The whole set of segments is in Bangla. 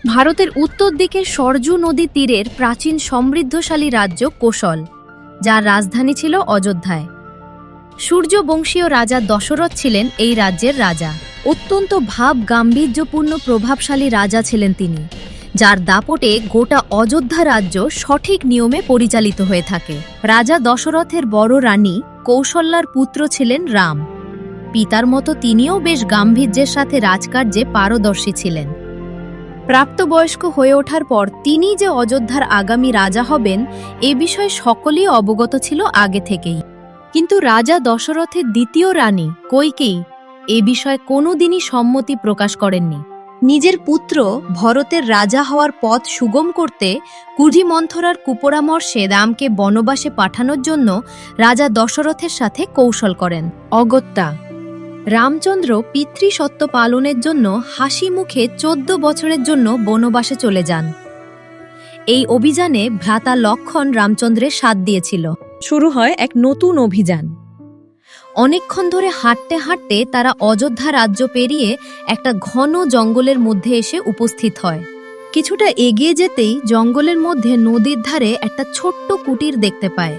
ভারতের উত্তর দিকে সরজু নদী তীরের প্রাচীন সমৃদ্ধশালী রাজ্য কোশল, যার রাজধানী ছিল অযোধ্যায়। সূর্যবংশীয় রাজা দশরথ ছিলেন এই রাজ্যের রাজা। অত্যন্ত ভাব গাম্ভীর্যপূর্ণ প্রভাবশালী রাজা ছিলেন তিনি, যার দাপটে গোটা অযোধ্যা রাজ্য সঠিক নিয়মে পরিচালিত হয়ে থাকে। রাজা দশরথের বড় রানী কৌশল্যার পুত্র ছিলেন রাম। পিতার মতো তিনিও বেশ গাম্ভীর্যের সাথে রাজকার্যে পারদর্শী ছিলেন। প্রাপ্তবয়স্ক হয়ে ওঠার পর তিনি যে অযোধ্যার আগামী রাজা হবেন এ বিষয়ে সকলেই অবগত ছিল আগে থেকেই। কিন্তু রাজা দশরথের দ্বিতীয় রানী কইকেয়ী এ বিষয়ে কোনোদিনই সম্মতি প্রকাশ করেননি। নিজের পুত্র ভরতের রাজা হওয়ার পথ সুগম করতে কুধিমন্থরার কুপরামর্শে রামকে বনবাসে পাঠানোর জন্য রাজা দশরথের সাথে কৌশল করেন। অগত্যা রামচন্দ্র পিতৃসত্ত্ব পালনের জন্য হাসি মুখে 14 বছরের জন্য বনবাসে চলে যান। এই অভিযানে ভ্রাতা লক্ষ্মণ রামচন্দ্রের সাথ দিয়েছিল। শুরু হয় এক নতুন অভিযান। অনেকক্ষণ ধরে হাঁটতে হাঁটতে তারা অযোধ্যা রাজ্য পেরিয়ে একটা ঘন জঙ্গলের মধ্যে এসে উপস্থিত হয়। কিছুটা এগিয়ে যেতেই জঙ্গলের মধ্যে নদীর ধারে একটা ছোট্ট কুটির দেখতে পায়।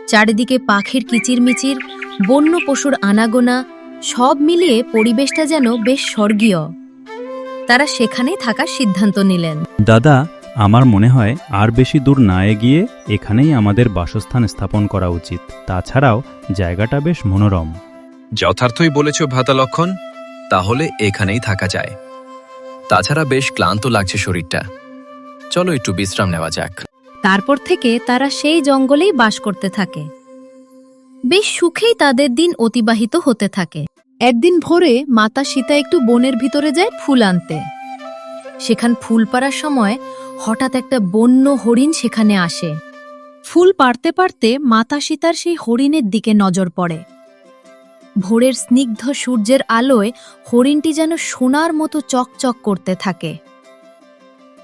চারিদিকে পাখির কিচিরমিচির, বন্য পশুর আনাগোনা, সব মিলিয়ে পরিবেশটা যেন বেশ স্বর্গীয়। তারা সেখানেই থাকার সিদ্ধান্ত নিলেন। দাদা, আমার মনে হয় আর বেশি দূর না এগিয়ে এখানেই আমাদের বাসস্থান স্থাপন করা উচিত। তাছাড়াও জায়গাটা বেশ মনোরম। যথার্থই বলেছ ভ্রাতা লক্ষণ, তাহলে এখানেই থাকা যায়। তাছাড়া বেশ ক্লান্ত লাগছে শরীরটা, চলো একটু বিশ্রাম নেওয়া যাক। তারপর থেকে তারা সেই জঙ্গলেই বাস করতে থাকে। বেশ সুখেই তাদের দিন অতিবাহিত হতে থাকে। একদিন ভোরে মাতা সীতা একটু বনের ভিতরে যায় ফুল আনতে। সেখান ফুল পাড়ার সময় হঠাৎ একটা বন্য হরিণ সেখানে আসে। ফুল পাড়তে পাড়তে মাতা সীতার সেই হরিণের দিকে নজর পড়ে। ভোরের স্নিগ্ধ সূর্যের আলোয় হরিণটি যেন সোনার মতো চকচক করতে থাকে।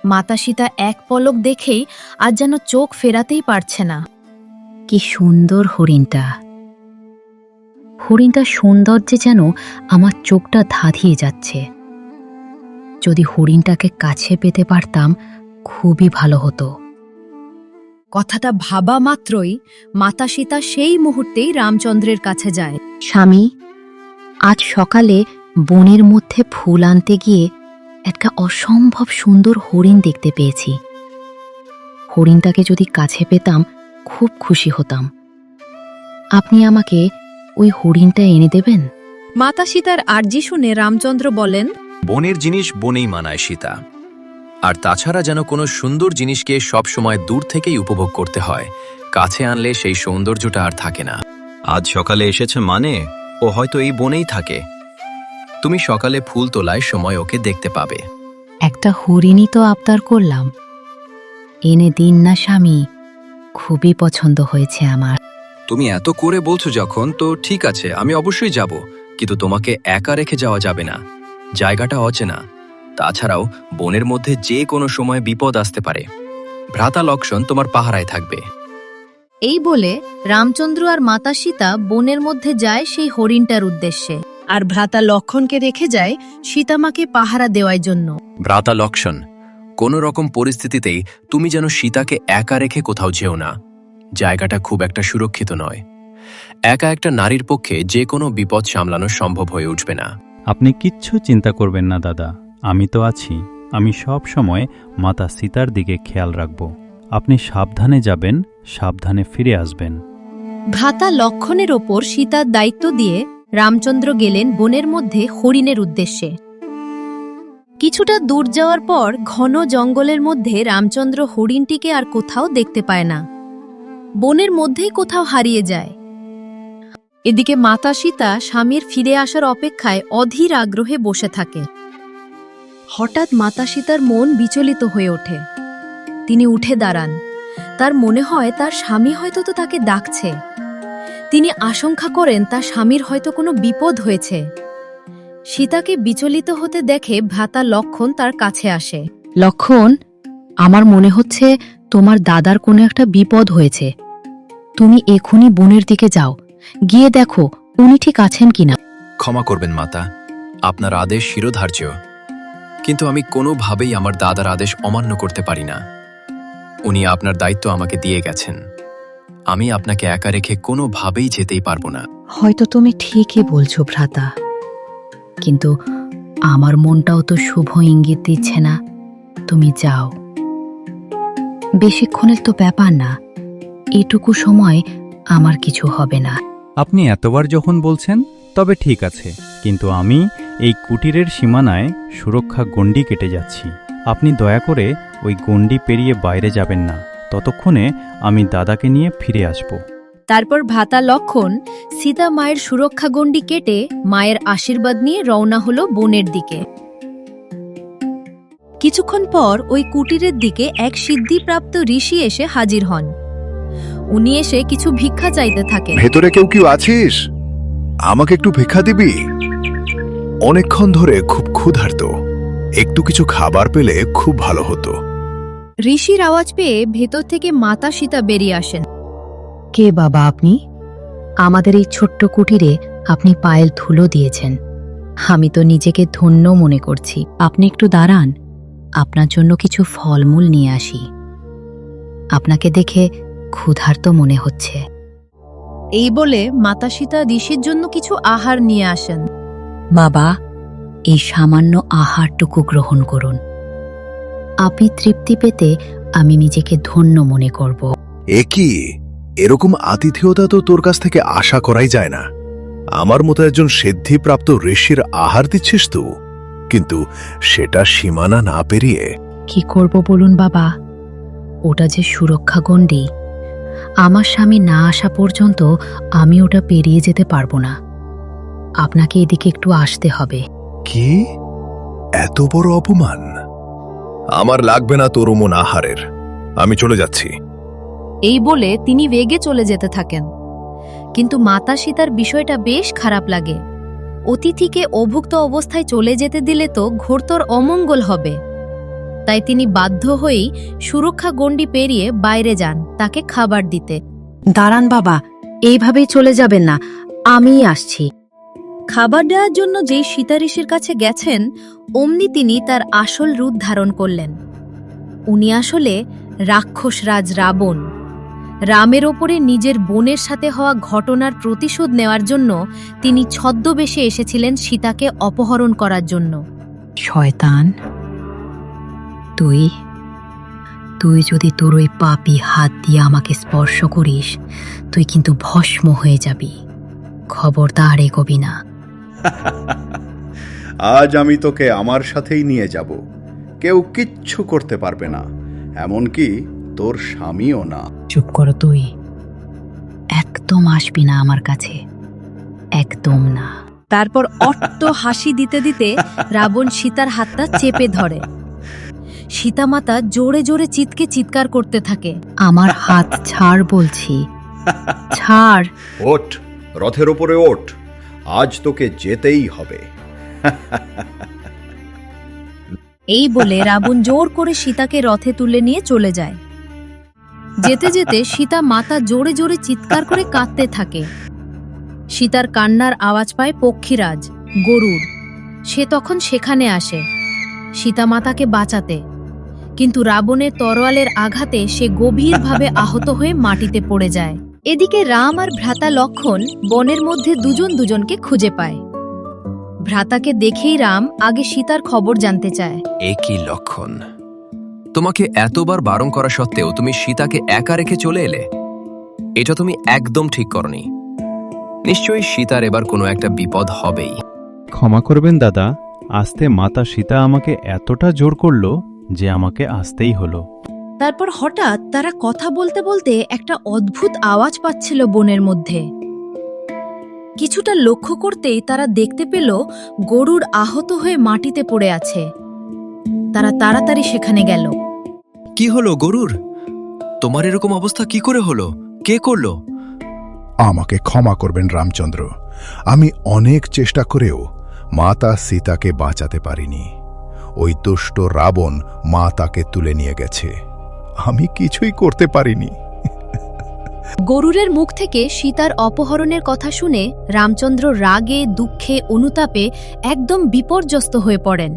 মাতা সীতা এক পলক দেখেই আজ যেন চোখ ফেরাতেই পারছে না। কি সুন্দর হরিণটা! হরিণটার সৌন্দর্যে যেন আমার চোখটা ধাঁধিয়ে যাচ্ছে। যদি হরিণটাকে কাছে পেতে পারতাম খুবই ভালো হতো। কথাটা ভাবা মাত্রই মাতা সীতা সেই মুহূর্তেই রামচন্দ্রের কাছে যায়। স্বামী, আজ সকালে বনের মধ্যে ফুল আনতে গিয়ে একটা অসম্ভব সুন্দর হরিণ দেখতে পেয়েছি। হরিণটাকে যদি কাছে পেতাম খুব খুশি হতাম। আপনি আমাকে ওই হরিণটা এনে দেবেন? মাতা সীতার আর্জি শুনে রামচন্দ্র বলেন, বনের জিনিস বনেই মানায় সীতা। আর তাছাড়া যেন কোনো সুন্দর জিনিসকে সবসময় দূর থেকেই উপভোগ করতে হয়, কাছে আনলে সেই সৌন্দর্যটা আর থাকে না। আজ সকালে এসেছে মানে ও হয়তো এই বনেই থাকে। তুমি সকালে ফুল তোলায় সময় ওকে দেখতে পাবে। একটা হরিণই তো আবদার করলাম, এনে দিন না স্বামী, খুবই পছন্দ হয়েছে আমার। তুমি এত করে বলছো যখন, তো ঠিক আছে, আমি অবশ্যই যাব, কিন্তু তোমাকে একা রেখে যাওয়া যাবে না। জায়গাটা অচেনা, তাছাড়াও বনের মধ্যে যে কোনো সময় বিপদ আসতে পারে। ভ্রাতা লক্ষণ তোমার পাহারায় থাকবে। এই বলে রামচন্দ্র আর মাতা সীতা বনের মধ্যে যায় সেই হরিণটার উদ্দেশ্যে, আর ভ্রাতা লক্ষণকে রেখে যায় সীতামাকে পাহারা দেওয়ার জন্য। ভ্রাতা লক্ষণ, কোনো রকম পরিস্থিতিতেই তুমি যেন সীতাকে একা রেখে কোথাও যেও না। জায়গাটা খুব একটা সুরক্ষিত নয়। একা একটা নারীর পক্ষে যে কোনো বিপদ সামলানো সম্ভব হয়ে উঠবে না। আপনি কিচ্ছু চিন্তা করবেন না দাদা, আমি তো আছি। আমি সব সময় মাতা সীতার দিকে খেয়াল রাখব। আপনি সাবধানে যাবেন, সাবধানে ফিরে আসবেন। ভ্রাতা লক্ষণের ওপর সীতার দায়িত্ব দিয়ে রামচন্দ্র গেলেন বনের মধ্যে হরিণের উদ্দেশ্যে। কিছুটা দূর যাওয়ার পর ঘন জঙ্গলের মধ্যে রামচন্দ্র হরিণটিকে আর কোথাও দেখতে পায় না। বনের মধ্যেই কোথাও হারিয়ে যায়। এদিকে মাতা সীতা স্বামীর ফিরে আসার অপেক্ষায় অধীর আগ্রহে বসে থাকে। হঠাৎ মাতা সীতার মন বিচলিত হয়ে ওঠে। তিনি উঠে দাঁড়ান। তার মনে হয় তার স্বামী হয়তো তো তাকে ডাকছে। তিনি আশঙ্কা করেন তার স্বামীর হয়তো কোনো বিপদ হয়েছে। সীতাকে বিচলিত হতে দেখে ভ্রাতা লক্ষণ তার কাছে আসে। লক্ষণ, আমার মনে হচ্ছে তোমার দাদার কোনো একটা বিপদ হয়েছে। তুমি এখনই বনের দিকে যাও, গিয়ে দেখো উনি ঠিক আছেন কিনা। ক্ষমা করবেন মাতা, আপনার আদেশ শিরোধার্য, কিন্তু আমি কোনোভাবেই আমার দাদার আদেশ অমান্য করতে পারি না। উনি আপনার দায়িত্ব আমাকে দিয়ে গেছেন। আমি আপনাকে একা রেখে কোনোভাবেই যেতেই পারবো না। হয়তো তুমি ঠিকই বলছো ভ্রাতা, কিন্তু আমার মনটাও তো শুভ ইঙ্গিত দিচ্ছে না। তুমি যাও, বেশিক্ষণের তো ব্যাপার না, এটুকু সময় আমার কিছু হবে না। আপনি এতবার যখন বলছেন তবে ঠিক আছে, কিন্তু আমি এই কুটিরের সীমানায় সুরক্ষা গণ্ডি কেটে যাচ্ছি। আপনি দয়া করে ওই গণ্ডি পেরিয়ে বাইরে যাবেন না। ততক্ষণে আমি দাদাকে নিয়ে ফিরে আসব। তারপর ভ্রাতা লক্ষণ সীতা মায়ের সুরক্ষা গণ্ডি কেটে মায়ের আশীর্বাদ নিয়ে রওনা হলো বনের দিকে। কিছুক্ষণ পর ওই কুটিরের দিকে এক সিদ্ধিপ্রাপ্ত ঋষি এসে হাজির হন। উনি এসে কিছু ভিক্ষা চাইতে থাকেন। ভেতরে কেউ আছিস? আমাকে একটু ভিক্ষা দিবি? অনেকক্ষণ ধরে খুব ক্ষুধার্ত, একটু কিছু খাবার পেলে খুব ভালো হতো। ঋষির আওয়াজ পেয়ে ভেতর থেকে মাতা সীতা বেরিয়ে আসেন। কে বাবা আপনি? আমাদের এই ছোট্ট কুটিরে আপনি পায়েল ধুলো দিয়েছেন। আমি তো নিজেকে ধন্য মনে করছি। আপনি একটু দাঁড়ান, আপনার জন্য কিছু ফলমূল নিয়ে আসি। আপনাকে দেখে ক্ষুধার্ত মনে হচ্ছে। এই বলে মাতা সীতা ঋষির জন্য কিছু আহার নিয়ে আসেন। বাবা, এই সামান্য আহারটুকু গ্রহণ করুন। আপনি তৃপ্তি পেতে আমি নিজেকে ধন্য মনে করব। এ কি, এরকম আতিথেয়তা তো তোর কাছ থেকে আশা করাই যায় না। আমার মতো একজন সিদ্ধিপ্রাপ্ত ঋষির আহার দিচ্ছিস তো, কিন্তু সেটা সীমানা না পেরিয়ে। কি করব বলুন বাবা, ওটা যে সুরক্ষা গণ্ডি। আমার স্বামী না আসা পর্যন্ত আমি ওটা পেরিয়ে যেতে পারবো না। আপনাকে এদিকে একটু আসতে হবে। কি, এত বড় অপমান? আমার লাগবে না তোর অমন আহারের, আমি চলে যাচ্ছি। এই বলে তিনি বেগে চলে যেতে থাকেন। কিন্তু মাতা সীতার বিষয়টা বেশ খারাপ লাগে। অতিথিকে অভুক্ত অবস্থায় চলে যেতে দিলে তো ঘোরতর অমঙ্গল হবে। তাই তিনি বাধ্য হয়েই সুরক্ষা গণ্ডি পেরিয়ে বাইরে যান তাকে খাবার দিতে। দাঁড়ান বাবা, এইভাবেই চলে যাবেন না, আমিই আসছি। খাবার দেওয়ার জন্য যেই সীতা ঋষির কাছে গেছেন, অমনি তিনি তার আসল রূপ ধারণ করলেন। উনি আসলে রাক্ষসরাজ রাবণ। রামের ওপরে নিজের বোনের সাথে হওয়া ঘটনার প্রতিশোধ নেওয়ার জন্য তিনি ছদ্মবেশে এসেছিলেন সীতাকে অপহরণ করার জন্য। শয়তান, তুই যদি তোর ওই পাপী হাত দিয়ে আমাকে স্পর্শ করিস, তুই কিন্তু ভস্ম হয়ে যাবি। খবরদার এগোবি না। আজ আমি তোকে আমার সাথেই নিয়ে যাব। কেউ কিচ্ছু করতে পারবে না, এমনকি তোর স্বামীও না। চুপ করো তুই, একদম আসবি না আমার কাছে, একদম না। তারপর অট্ট হাসি দিতে দিতে রাবণ সীতার হাতটা চেপে ধরে। সীতামাতা জোরে জোরে চিৎকার করতে থাকে। আমার হাত ছাড় বলছি, ছাড়। ওঠ, রথের ওপরে ওঠ, আজ তোকে যেতেই হবে। এই বলে রাবণ জোর করে সীতাকে রথে তুলে নিয়ে চলে যায়। যেতে যেতে সীতা মাতা জোরে জোরে চিৎকার করে কাঁদতে থাকে। সীতার কান্নার আওয়াজ পায় পক্ষীরাজ গরুড়। সে তখন সেখানে আসে সীতা মাতাকে বাঁচাতে, কিন্তু রাবণের তরোয়ালের আঘাতে সে গভীরভাবে আহত হয়ে মাটিতে পড়ে যায়। এদিকে রাম আর ভ্রাতা লক্ষণ বনের মধ্যে দুজনকে খুঁজে পায়। ভ্রাতাকে দেখেই রাম আগে সীতার খবর জানতে চায়। এ কি লক্ষণ? তোমাকে এতবার বারণ করা সত্ত্বেও তুমি সীতাকে একা রেখে চলে এলে। এটা তুমি একদম ঠিক করনি। নিশ্চয়ই সীতার এবার কোনো একটা বিপদ হবেই। ক্ষমা করবেন দাদা, আসতে মাতা সীতা আমাকে এতটা জোর করল যে আমাকে আসতেই হলো। তারপর হঠাৎ তারা কথা বলতে বলতে একটা অদ্ভুত আওয়াজ পাচ্ছিল বনের মধ্যে। কিছুটা লক্ষ্য করতেই তারা দেখতে পেল গরুড় আহত হয়ে মাটিতে পড়ে আছে। তারা তাড়াতাড়ি সেখানে গেল। কি হলো গরুর? তোমার এরকম অবস্থা কি করে হলো? কে করলো? আমাকে ক্ষমা করবেন রামচন্দ্র, আমি অনেক চেষ্টা করেও মাতা সীতাকে বাঁচাতে পারিনি। ওই দুষ্ট রাবণ মাতাকে তুলে নিয়ে গেছে, আমি কিছুই করতে পারিনি। গরুরের মুখ থেকে সীতার অপহরণের কথা শুনে রামচন্দ্র রাগে দুঃখে অনুতাপে একদম বিপর্যস্ত হয়ে পড়েন।